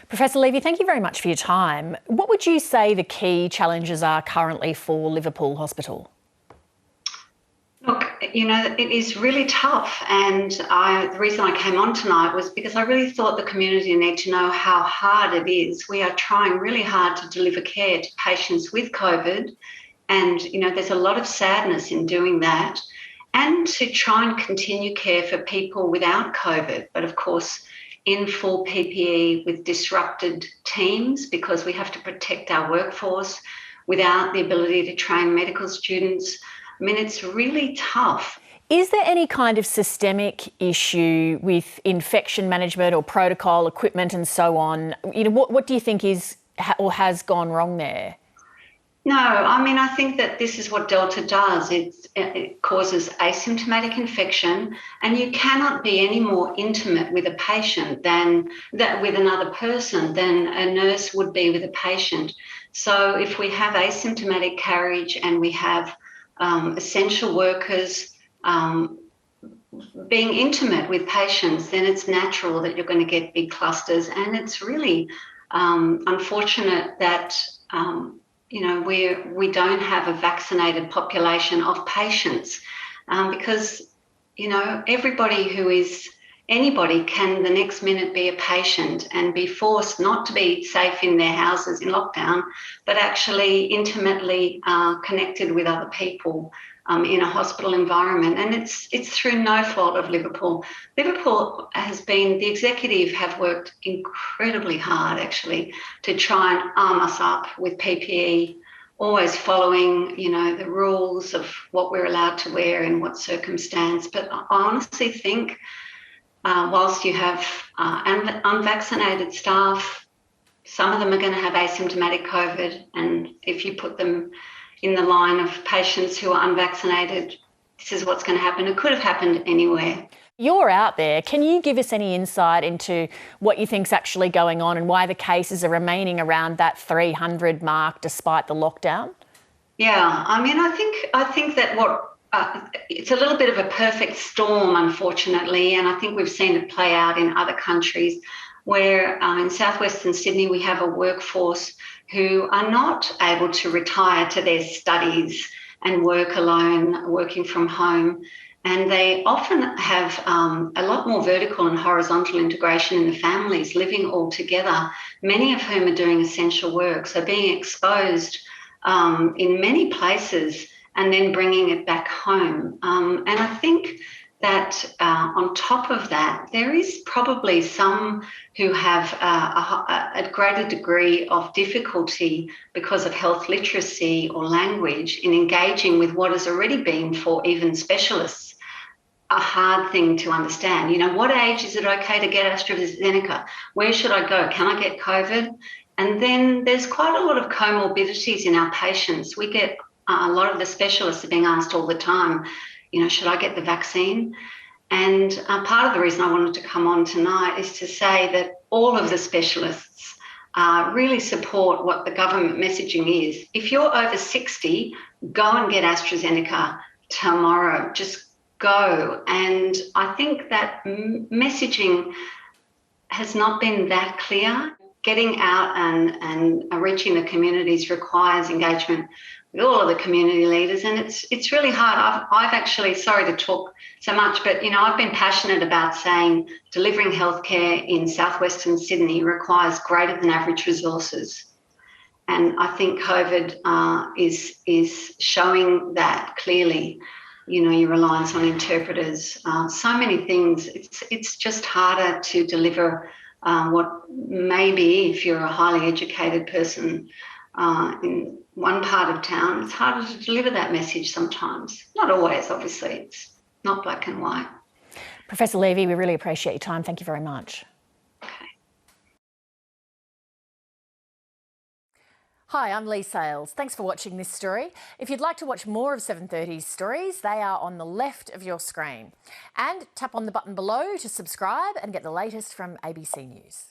Professor Levy, thank you very much for your time. What would you say the key challenges are currently for Liverpool Hospital? Look, it is really tough, and the reason I came on tonight was because I really thought the community need to know how hard it is. We are trying really hard to deliver care to patients with COVID, and there's a lot of sadness in doing that, and to try and continue care for people without COVID, but of course in full PPE with disrupted teams because we have to protect our workforce without the ability to train medical students. I mean, it's really tough. Is there any kind of systemic issue with infection management or protocol, equipment and so on? What do you think is or has gone wrong there? No, I mean, I think that this is what Delta does. It causes asymptomatic infection, and you cannot be any more intimate with a patient than that with another person than a nurse would be with a patient. So if we have asymptomatic carriage and we have essential workers being intimate with patients, then it's natural that you're going to get big clusters. And it's really unfortunate that we don't have a vaccinated population of patients because anybody can the next minute be a patient and be forced not to be safe in their houses in lockdown, but actually intimately connected with other people in a hospital environment. And it's through no fault of Liverpool. Liverpool the executive have worked incredibly hard actually to try and arm us up with PPE, always following, the rules of what we're allowed to wear in what circumstance. But I honestly think whilst you have unvaccinated staff, some of them are going to have asymptomatic COVID, and if you put them in the line of patients who are unvaccinated, this is what's going to happen. It could have happened anywhere. You're out there. Can you give us any insight into what you think's actually going on and why the cases are remaining around that 300 mark despite the lockdown? Yeah, I mean, I think that it's a little bit of a perfect storm, unfortunately, and I think we've seen it play out in other countries where in southwestern Sydney we have a workforce who are not able to retire to their studies and work alone, working from home. And they often have a lot more vertical and horizontal integration in the families living all together, many of whom are doing essential work. So being exposed in many places and then bringing it back home. And I think that on top of that, there is probably some who have a greater degree of difficulty because of health literacy or language in engaging with what has already been, for even specialists, a hard thing to understand. What age is it okay to get AstraZeneca? Where should I go? Can I get COVID? And then there's quite a lot of comorbidities in our patients. We get a lot of the specialists are being asked all the time, should I get the vaccine? And part of the reason I wanted to come on tonight is to say that all of the specialists really support what the government messaging is. If you're over 60, go and get AstraZeneca tomorrow. Just go. And I think that messaging has not been that clear. Getting out and reaching the communities requires engagement with all of the community leaders, and it's really hard. I've actually, sorry to talk so much, but I've been passionate about saying delivering healthcare in southwestern Sydney requires greater than average resources, and I think COVID is showing that clearly. Your reliance on interpreters, so many things. It's just harder to deliver what maybe if you're a highly educated person in one part of town, it's harder to deliver that message sometimes. Not always, obviously. It's not black and white. Professor Levy, we really appreciate your time. Thank you very much. Okay. Hi, I'm Leigh Sales. Thanks for watching this story. If you'd like to watch more of 7:30's stories, they are on the left of your screen. And tap on the button below to subscribe and get the latest from ABC News.